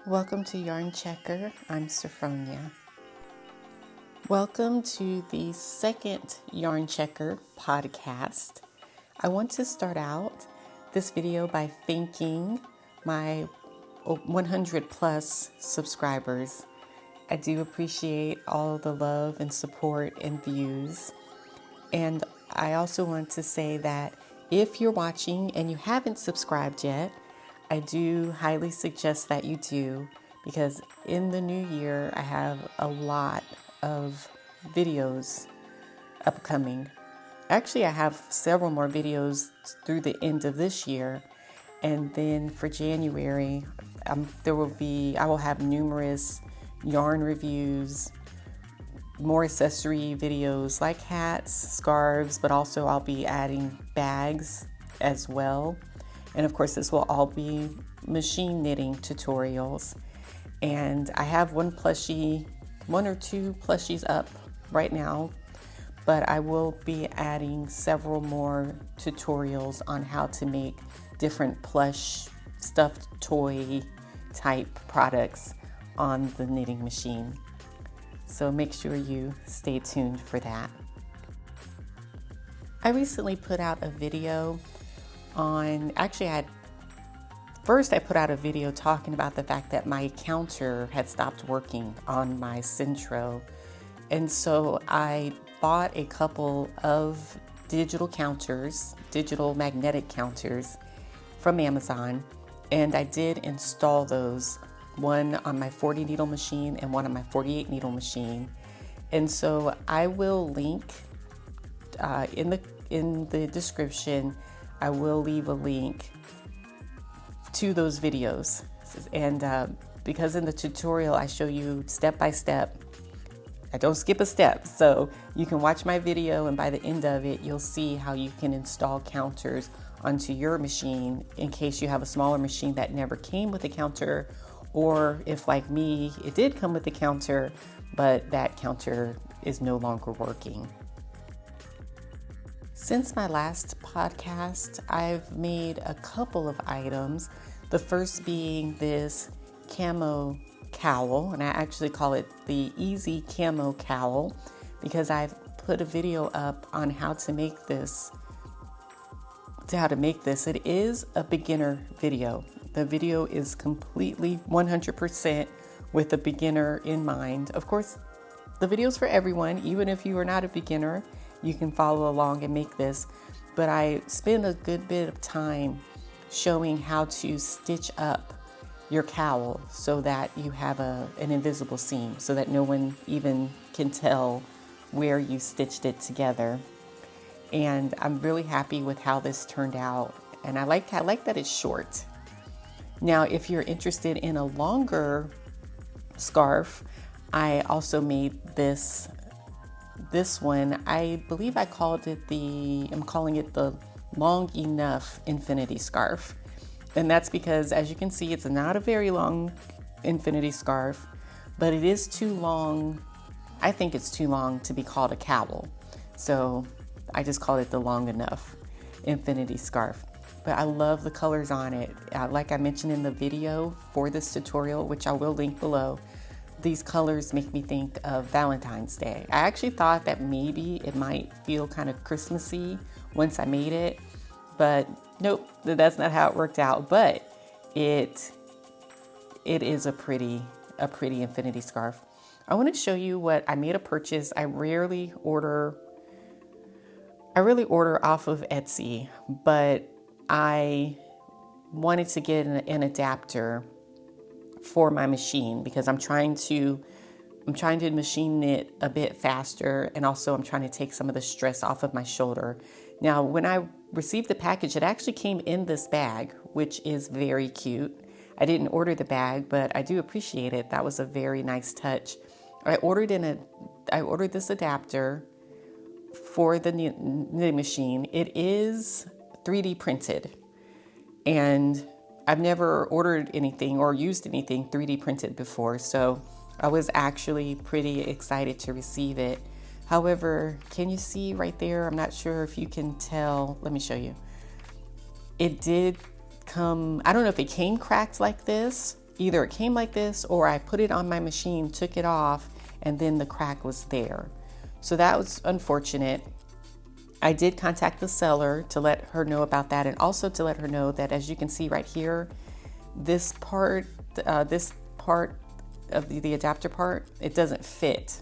Welcome to Yarn Checker. I'm Sophronia. Welcome to the second Yarn Checker podcast. I want to start out this video by thanking my 100 plus subscribers. I do appreciate all the love and support and views. And I also want to say that if you're watching and you haven't subscribed yet, I do highly suggest that you do, because in the new year, I have a lot of videos upcoming. Actually, I have several more videos through the end of this year. And then for January, I will have numerous yarn reviews, more accessory videos like hats, scarves, but also I'll be adding bags as well. And of course, this will all be machine knitting tutorials. And I have one or two plushies up right now, but I will be adding several more tutorials on how to make different plush stuffed toy type products on the knitting machine. So make sure you stay tuned for that. I recently put out a video I put out a video talking about the fact that my counter had stopped working on my Centro. And so I bought a couple of digital magnetic counters from Amazon. And I did install those, one on my 40 needle machine and one on my 48 needle machine. And so I will link in the description, I will leave a link to those videos. And because in the tutorial, I show you step by step. I don't skip a step. So you can watch my video, and by the end of it, you'll see how you can install counters onto your machine in case you have a smaller machine that never came with a counter, or if, like me, it did come with a counter, but that counter is no longer working. Since my last podcast, I've made a couple of items. The first being this camo cowl, and I actually call it the Easy Camo Cowl because I've put a video up on how to make this. It is a beginner video. The video is completely 100% with a beginner in mind. Of course, the video's for everyone. Even if you are not a beginner, you can follow along and make this. But I spend a good bit of time showing how to stitch up your cowl so that you have an invisible seam, so that no one even can tell where you stitched it together. And I'm really happy with how this turned out. And I like that it's short. Now, if you're interested in a longer scarf, I also made this one. I believe I'm calling it the Long Enough Infinity Scarf. And that's because, as you can see, it's not a very long infinity scarf, but it is too long. I think it's too long to be called a cowl. So I just call it the Long Enough Infinity Scarf. But I love the colors on it. Like I mentioned in the video for this tutorial, which I will link below, these colors make me think of Valentine's Day. I actually thought that maybe it might feel kind of Christmassy once I made it, but nope, that's not how it worked out. But it is a pretty infinity scarf. I want to show you what I made a purchase. I rarely order off of Etsy, but I wanted to get an adapter for my machine because I'm trying to machine knit a bit faster, and also I'm trying to take some of the stress off of my shoulder. Now, when I received the package, it actually came in this bag, which is very cute. I didn't order the bag, but I do appreciate it. That was a very nice touch. I ordered this adapter for the knitting machine. It is 3D printed, and I've never ordered anything or used anything 3D printed before, so I was actually pretty excited to receive it. However, can you see right there? I'm not sure if you can tell. Let me show you. It did come, I don't know if it came cracked like this either it came like this or I put it on my machine, took it off, and then the crack was there. So that was unfortunate. I did contact the seller to let her know about that, and also to let her know that, as you can see right here, this part of the adapter part, it doesn't fit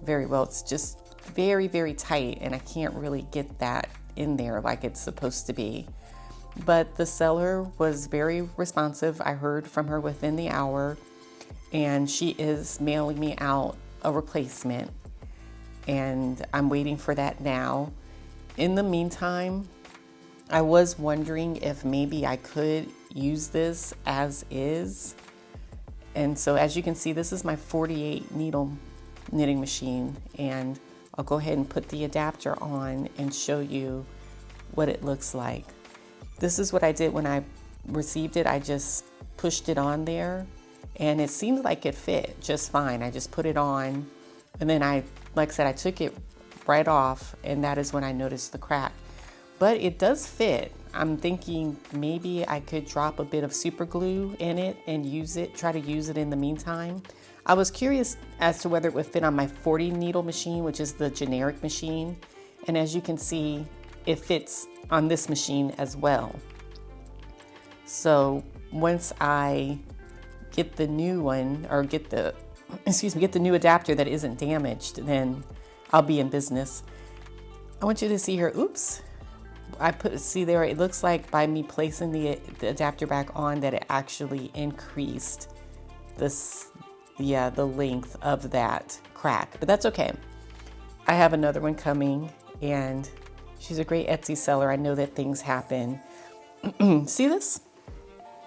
very well. It's just very, very tight, and I can't really get that in there like it's supposed to be. But the seller was very responsive. I heard from her within the hour, and she is mailing me out a replacement, and I'm waiting for that now. In the meantime, I was wondering if maybe I could use this as is. And so as you can see, this is my 48 needle knitting machine, and I'll go ahead and put the adapter on and show you what it looks like. This is what I did when I received it. I just pushed it on there, and it seemed like it fit just fine. I just put it on, and then like I said, I took it right off, and that is when I noticed the crack. But it does fit. I'm thinking maybe I could drop a bit of super glue in it and try to use it in the meantime. I was curious as to whether it would fit on my 40 needle machine, which is the generic machine. And as you can see, it fits on this machine as well. So once I get the new one, or get the new adapter that isn't damaged, then I'll be in business. I want you to see here, oops. See there, it looks like by me placing the adapter back on that it actually increased the length of that crack, but that's okay. I have another one coming, and she's a great Etsy seller. I know that things happen. See this?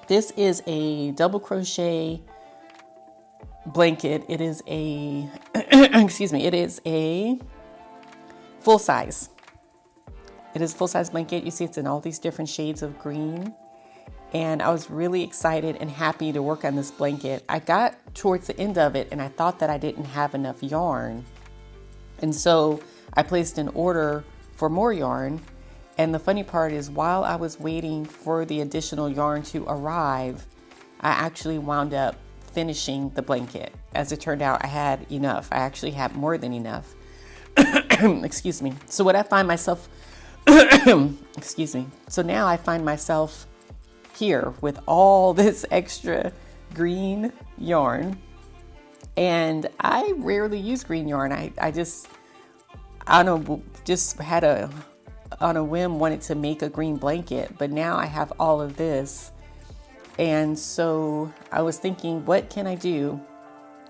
This is a double crochet blanket. It is a, it is a full size. It is a full-size blanket. You see it's in all these different shades of green. And I was really excited and happy to work on this blanket. I got towards the end of it, and I thought that I didn't have enough yarn. And so I placed an order for more yarn. And the funny part is, while I was waiting for the additional yarn to arrive, I actually wound up finishing the blanket. As it turned out, I had enough. I actually had more than enough. Excuse me. So what I find myself excuse me. So now I find myself here with all this extra green yarn, and I rarely use green yarn. I don't know, just had on a whim wanted to make a green blanket, but now I have all of this. And so I was thinking, what can I do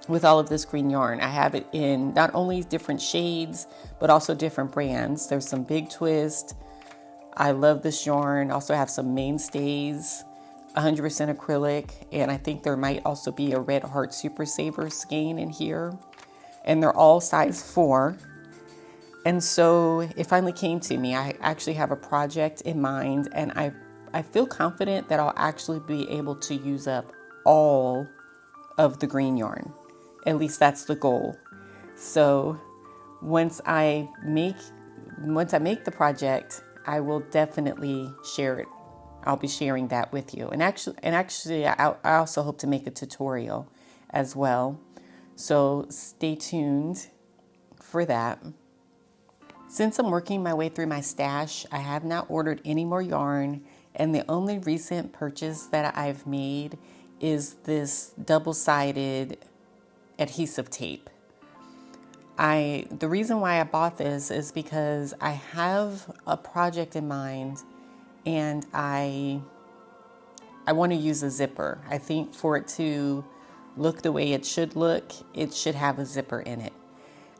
with all of this green yarn? I have it in not only different shades, but also different brands. There's some Big Twist. I love this yarn. Also have some Mainstays, 100% acrylic. And I think there might also be a Red Heart Super Saver skein in here. And they're all size 4. And so it finally came to me. I actually have a project in mind, and I feel confident that I'll actually be able to use up all of the green yarn. At least that's the goal. So once I make the project, I will definitely share it. I'll be sharing that with you. And actually, I also hope to make a tutorial as well. So stay tuned for that. Since I'm working my way through my stash, I have not ordered any more yarn. And the only recent purchase that I've made is this double-sided adhesive tape. The reason why I bought this is because I have a project in mind, and I want to use a zipper. I think for it to look the way it should look, it should have a zipper in it.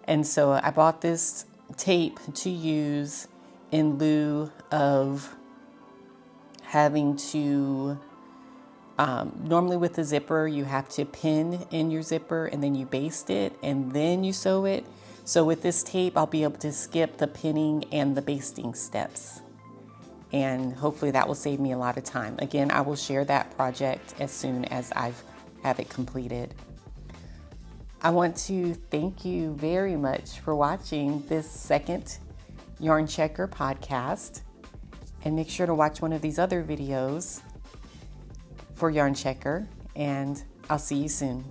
And so I bought this tape to use in lieu of having to normally with the zipper, you have to pin in your zipper and then you baste it and then you sew it. So with this tape, I'll be able to skip the pinning and the basting steps. And hopefully that will save me a lot of time. Again, I will share that project as soon as I have it completed. I want to thank you very much for watching this second Yarn Checker podcast. And make sure to watch one of these other videos for Yarn Checker, and I'll see you soon.